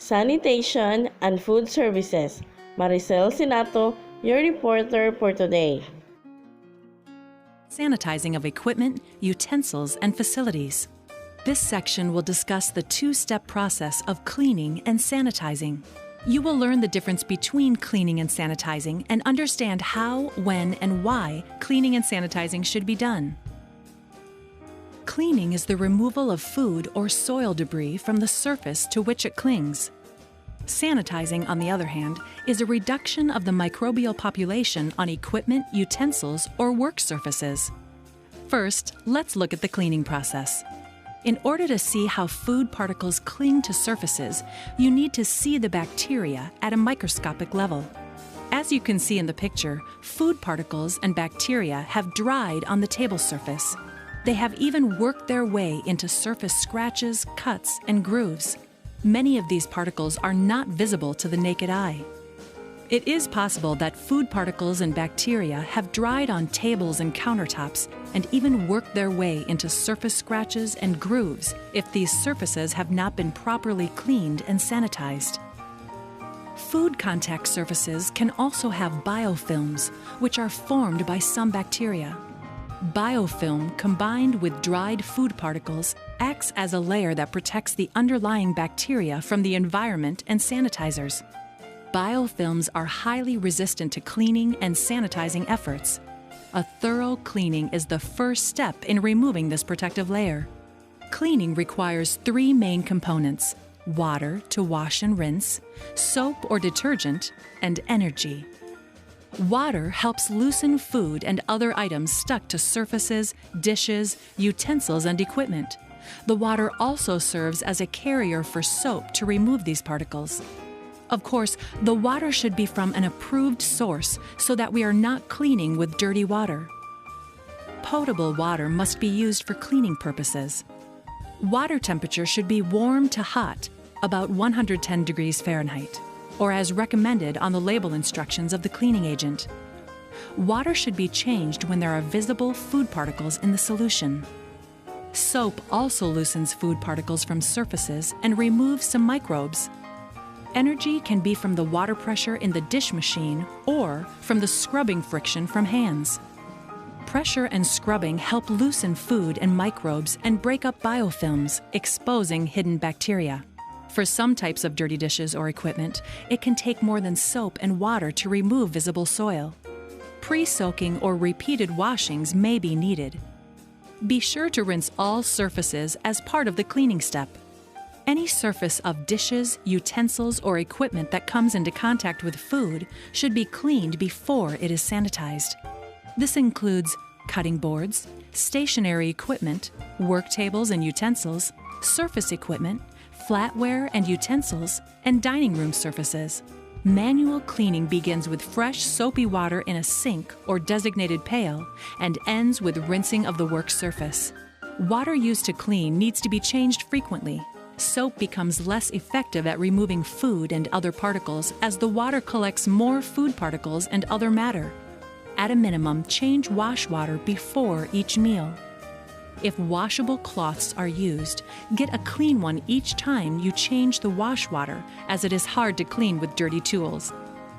Sanitation and Food Services. Maricel Sinato, your reporter for today. Sanitizing of equipment, utensils, and facilities. This section will discuss the two-step process of cleaning and sanitizing. You will learn the difference between cleaning and sanitizing and understand how, when, and why cleaning and sanitizing should be done. Cleaning is the removal of food or soil debris from the surface to which it clings. Sanitizing, on the other hand, is a reduction of the microbial population on equipment, utensils, or work surfaces. First, let's look at the cleaning process. In order to see how food particles cling to surfaces, you need to see the bacteria at a microscopic level. As you can see in the picture, food particles and bacteria have dried on the table surface. They have even worked their way into surface scratches, cuts, and grooves. Many of these particles are not visible to the naked eye. It is possible that food particles and bacteria have dried on tables and countertops and even worked their way into surface scratches and grooves if these surfaces have not been properly cleaned and sanitized. Food contact surfaces can also have biofilms, which are formed by some bacteria. Biofilm, combined with dried food particles, acts as a layer that protects the underlying bacteria from the environment and sanitizers. Biofilms are highly resistant to cleaning and sanitizing efforts. A thorough cleaning is the first step in removing this protective layer. Cleaning requires three main components: water to wash and rinse, soap or detergent, and energy. Water helps loosen food and other items stuck to surfaces, dishes, utensils, and equipment. The water also serves as a carrier for soap to remove these particles. Of course, the water should be from an approved source so that we are not cleaning with dirty water. Potable water must be used for cleaning purposes. Water temperature should be warm to hot, about 110 degrees Fahrenheit, or as recommended on the label instructions of the cleaning agent. Water should be changed when there are visible food particles in the solution. Soap also loosens food particles from surfaces and removes some microbes. Energy can be from the water pressure in the dish machine or from the scrubbing friction from hands. Pressure and scrubbing help loosen food and microbes and break up biofilms, exposing hidden bacteria. For some types of dirty dishes or equipment, it can take more than soap and water to remove visible soil. Pre-soaking or repeated washings may be needed. Be sure to rinse all surfaces as part of the cleaning step. Any surface of dishes, utensils, or equipment that comes into contact with food should be cleaned before it is sanitized. This includes cutting boards, stationary equipment, work tables and utensils, surface equipment, flatware and utensils, and dining room surfaces. Manual cleaning begins with fresh, soapy water in a sink or designated pail and ends with rinsing of the work surface. Water used to clean needs to be changed frequently. Soap becomes less effective at removing food and other particles as the water collects more food particles and other matter. At a minimum, change wash water before each meal. If washable cloths are used, get a clean one each time you change the wash water, as it is hard to clean with dirty tools.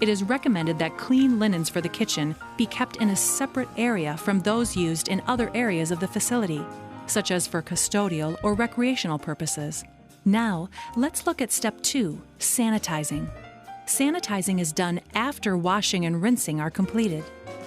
It is recommended that clean linens for the kitchen be kept in a separate area from those used in other areas of the facility, such as for custodial or recreational purposes. Now, let's look at step 2, sanitizing. Sanitizing is done after washing and rinsing are completed.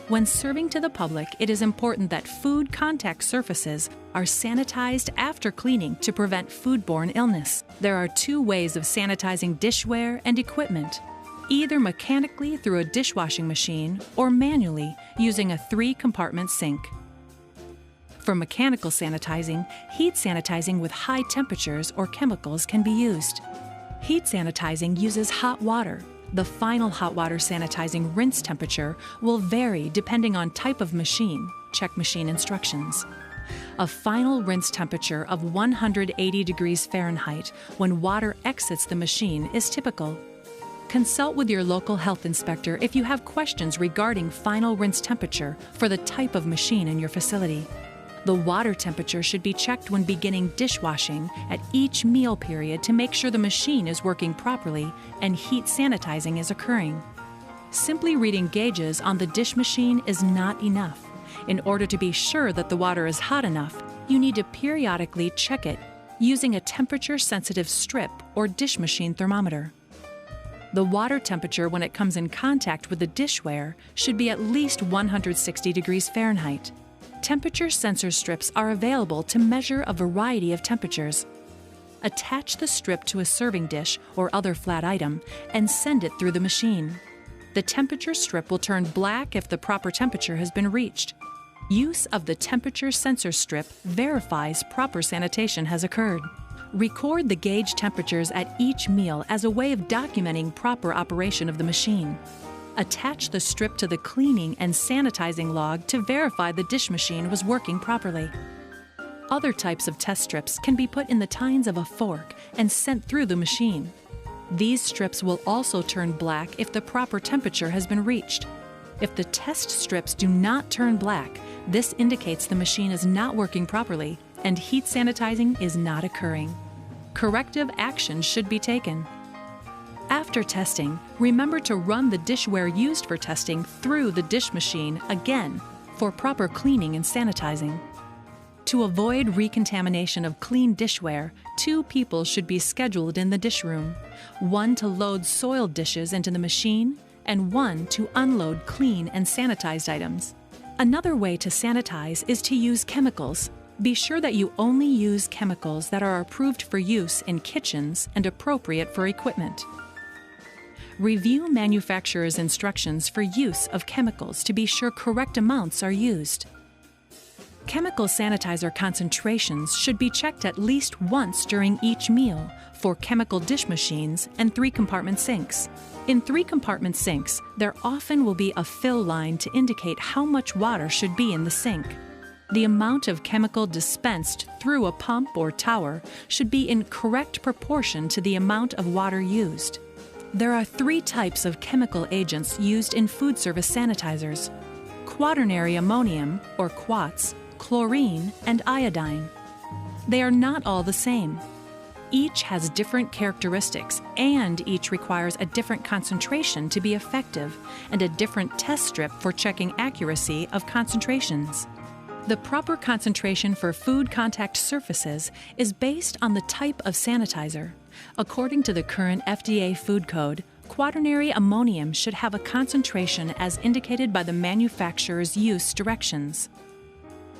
When serving to the public, it is important that food contact surfaces are sanitized after cleaning to prevent foodborne illness. There are two ways of sanitizing dishware and equipment, either mechanically through a dishwashing machine or manually using a 3-compartment sink. For mechanical sanitizing, heat sanitizing with high temperatures or chemicals can be used. Heat sanitizing uses hot water. The final hot water sanitizing rinse temperature will vary depending on type of machine. Check machine instructions. A final rinse temperature of 180 degrees Fahrenheit when water exits the machine is typical. Consult with your local health inspector if you have questions regarding final rinse temperature for the type of machine in your facility. The water temperature should be checked when beginning dishwashing at each meal period to make sure the machine is working properly and heat sanitizing is occurring. Simply reading gauges on the dish machine is not enough. In order to be sure that the water is hot enough, you need to periodically check it using a temperature-sensitive strip or dish machine thermometer. The water temperature when it comes in contact with the dishware should be at least 160 degrees Fahrenheit. Temperature sensor strips are available to measure a variety of temperatures. Attach the strip to a serving dish or other flat item and send it through the machine. The temperature strip will turn black if the proper temperature has been reached. Use of the temperature sensor strip verifies proper sanitation has occurred. Record the gauge temperatures at each meal as a way of documenting proper operation of the machine. Attach the strip to the cleaning and sanitizing log to verify the dish machine was working properly. Other types of test strips can be put in the tines of a fork and sent through the machine. These strips will also turn black if the proper temperature has been reached. If the test strips do not turn black, this indicates the machine is not working properly and heat sanitizing is not occurring. Corrective action should be taken. After testing, remember to run the dishware used for testing through the dish machine again for proper cleaning and sanitizing. To avoid recontamination of clean dishware, 2 people should be scheduled in the dish room, 1 to load soiled dishes into the machine and 1 to unload clean and sanitized items. Another way to sanitize is to use chemicals. Be sure that you only use chemicals that are approved for use in kitchens and appropriate for equipment. Review manufacturer's instructions for use of chemicals to be sure correct amounts are used. Chemical sanitizer concentrations should be checked at least once during each meal for chemical dish machines and 3-compartment sinks. In 3-compartment sinks, there often will be a fill line to indicate how much water should be in the sink. The amount of chemical dispensed through a pump or tower should be in correct proportion to the amount of water used. There are 3 types of chemical agents used in food service sanitizers: quaternary ammonium, or quats, chlorine, and iodine. They are not all the same. Each has different characteristics, and each requires a different concentration to be effective, and a different test strip for checking accuracy of concentrations. The proper concentration for food contact surfaces is based on the type of sanitizer. According to the current FDA food code, quaternary ammonium should have a concentration as indicated by the manufacturer's use directions.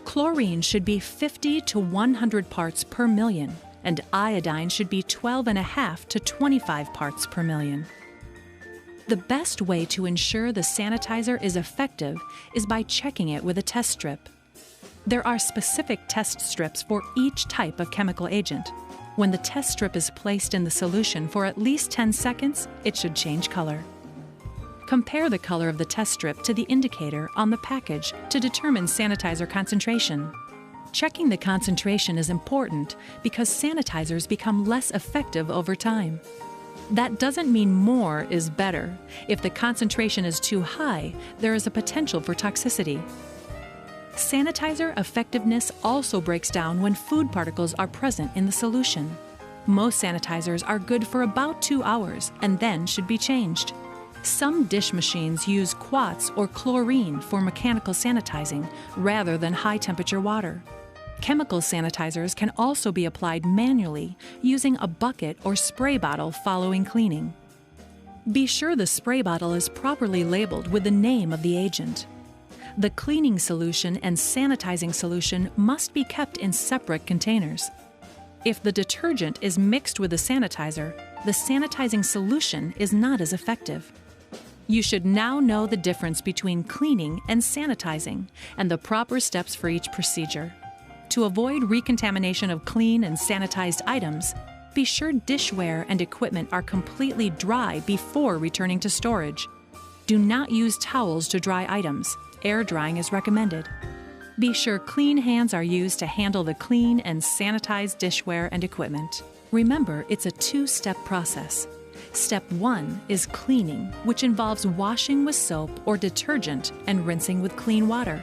Chlorine should be 50 to 100 parts per million, and iodine should be 12.5 to 25 parts per million. The best way to ensure the sanitizer is effective is by checking it with a test strip. There are specific test strips for each type of chemical agent. When the test strip is placed in the solution for at least 10 seconds, it should change color. Compare the color of the test strip to the indicator on the package to determine sanitizer concentration. Checking the concentration is important because sanitizers become less effective over time. That doesn't mean more is better. If the concentration is too high, there is a potential for toxicity. Sanitizer effectiveness also breaks down when food particles are present in the solution. Most sanitizers are good for about 2 hours and then should be changed. Some dish machines use quats or chlorine for mechanical sanitizing rather than high-temperature water. Chemical sanitizers can also be applied manually using a bucket or spray bottle following cleaning. Be sure the spray bottle is properly labeled with the name of the agent. The cleaning solution and sanitizing solution must be kept in separate containers. If the detergent is mixed with the sanitizer, the sanitizing solution is not as effective. You should now know the difference between cleaning and sanitizing and the proper steps for each procedure. To avoid recontamination of clean and sanitized items, be sure dishware and equipment are completely dry before returning to storage. Do not use towels to dry items. Air drying is recommended. Be sure clean hands are used to handle the clean and sanitized dishware and equipment. Remember, it's a 2-step process. Step 1 is cleaning, which involves washing with soap or detergent and rinsing with clean water.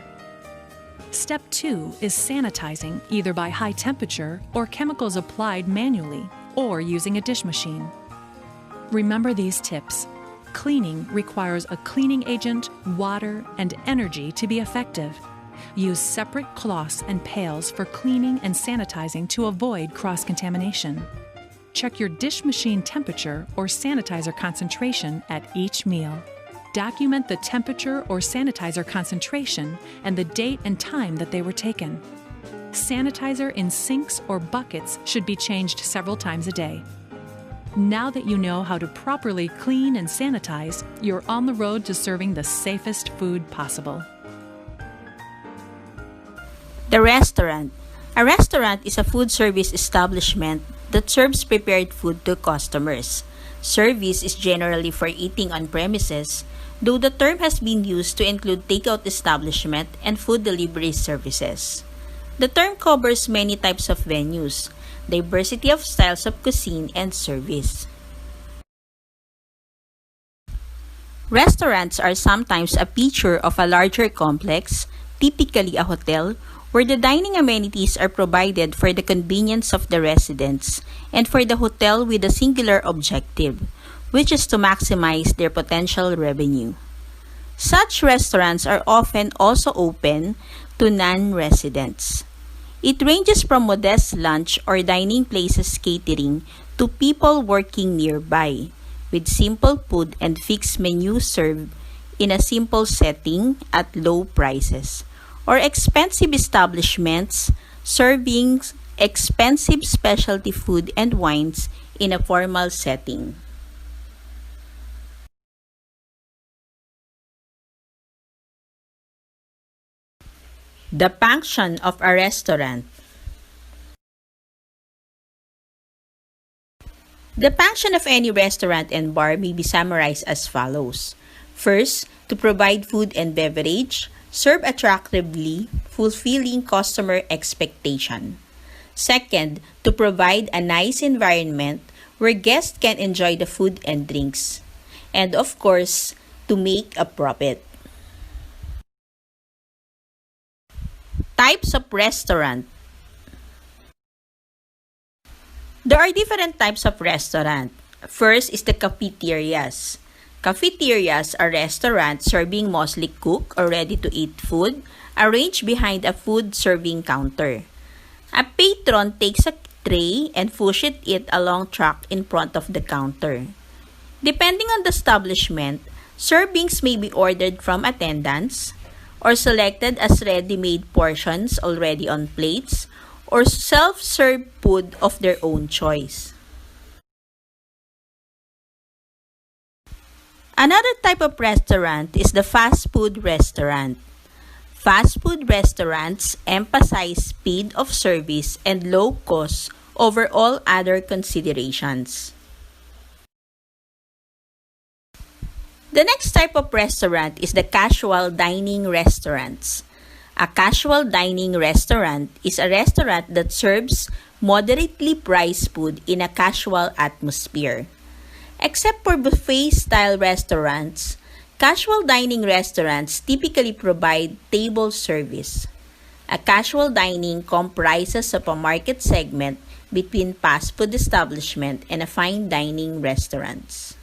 Step 2 is sanitizing either by high temperature or chemicals applied manually or using a dish machine. Remember these tips. Cleaning requires a cleaning agent, water, and energy to be effective. Use separate cloths and pails for cleaning and sanitizing to avoid cross-contamination. Check your dish machine temperature or sanitizer concentration at each meal. Document the temperature or sanitizer concentration and the date and time that they were taken. Sanitizer in sinks or buckets should be changed several times a day. Now that you know how to properly clean and sanitize, you're on the road to serving the safest food possible. The restaurant. A restaurant is a food service establishment that serves prepared food to customers. Service is generally for eating on premises, though the term has been used to include takeout establishment and food delivery services. The term covers many types of venues, diversity of styles of cuisine and service. Restaurants are sometimes a feature of a larger complex, typically a hotel, where the dining amenities are provided for the convenience of the residents and for the hotel with a singular objective, which is to maximize their potential revenue. Such restaurants are often also open to non-residents. It ranges from modest lunch or dining places catering to people working nearby, with simple food and fixed menus served in a simple setting at low prices, or expensive establishments serving expensive specialty food and wines in a formal setting. The function of a restaurant. The function of any restaurant and bar may be summarized as follows. First, to provide food and beverage, serve attractively, fulfilling customer expectation. Second, to provide a nice environment where guests can enjoy the food and drinks. And of course, to make a profit. Types of restaurant. There are different types of restaurant. First is the cafeterias. Cafeterias are restaurants serving mostly cooked or ready-to-eat food arranged behind a food serving counter. A patron takes a tray and pushes it along track in front of the counter. Depending on the establishment, servings may be ordered from attendants or selected as ready-made portions already on plates or self-serve food of their own choice. Another type of restaurant is the fast food restaurant. Fast food restaurants emphasize speed of service and low cost over all other considerations. The next type of restaurant is the casual dining restaurants. A casual dining restaurant is a restaurant that serves moderately priced food in a casual atmosphere. Except for buffet-style restaurants, casual dining restaurants typically provide table service. A casual dining comprises of a market segment between fast food establishment and a fine dining restaurants.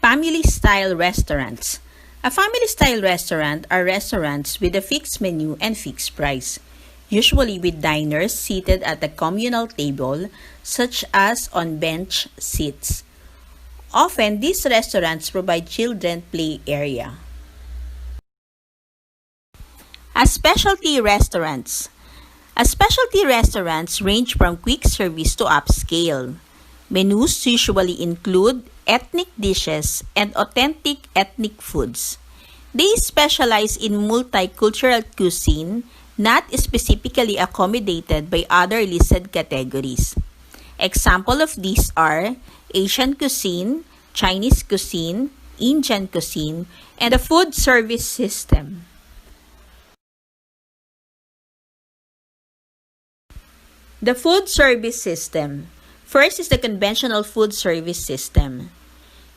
Family-style restaurants. A family-style restaurant are restaurants with a fixed menu and fixed price, usually with diners seated at a communal table, such as on bench seats. Often, these restaurants provide children play area. A specialty restaurants. A specialty restaurants range from quick service to upscale. Menus usually include ethnic dishes and authentic ethnic foods. They specialize in multicultural cuisine, not specifically accommodated by other listed categories. Examples of these are Asian cuisine, Chinese cuisine, Indian cuisine, and the food service system. The food service system. First is the conventional food service system.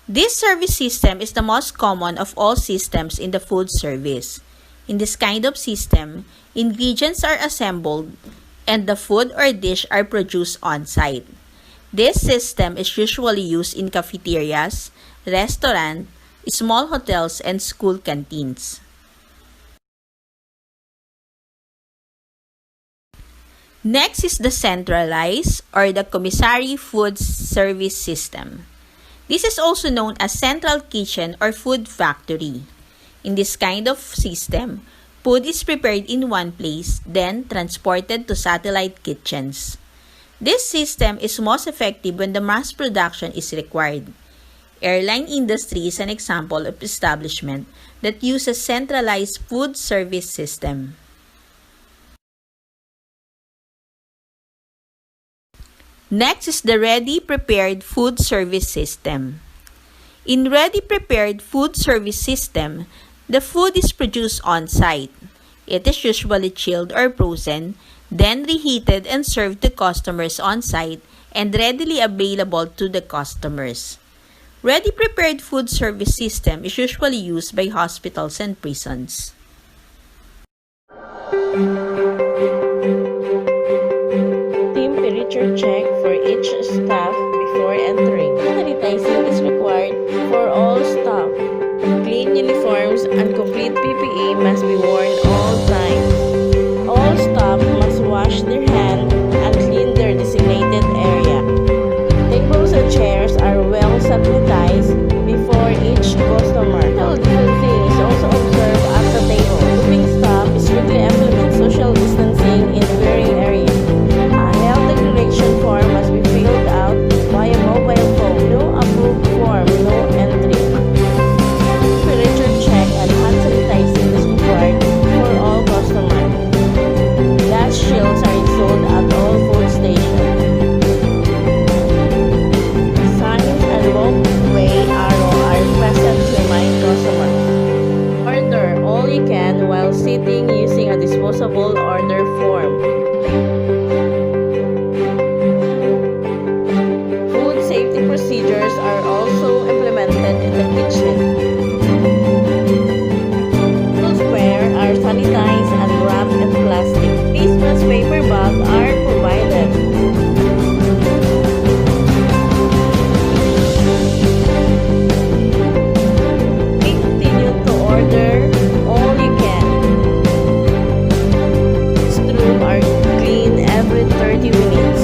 This service system is the most common of all systems in the food service. In this kind of system, ingredients are assembled and the food or dish are produced on-site. This system is usually used in cafeterias, restaurants, small hotels, and school canteens. Next is the centralized or the commissary food service system. This is also known as central kitchen or food factory. In this kind of system, food is prepared in one place, then transported to satellite kitchens. This system is most effective when the mass production is required. Airline industry is an example of establishment that uses centralized food service system. Next is the ready prepared food service system. In ready prepared food service system, the food is produced on-site. It is usually chilled or frozen, then reheated and served to customers on-site and readily available to the customers. Ready prepared food service system is usually used by hospitals and prisons. Temperature check for each staff before entering. Sanitizing is required for all staff. Clean uniforms and complete PPE must be worn all times. All staff must wash their hands and clean their designated area. Tables and chairs are well sanitized before each customer. Social distancing is also observed at the table. Moving staff strictly implement social distancing in wearing area. A health declaration form must be filled out via mobile phone. No approved form, no entry. Temperature check and hand sanitizing is required for all customers. Gas shields are installed at all food stations. Signs and walkway arrow are present to remind customers. Order all you can while sitting using a disposable order form. Food safety procedures are also implemented in the kitchen. Foodware are sanitized and wrapped in plastic. Christmas paper bags are provided. We continue to order all you can. Restrooms are cleaned every 30 minutes.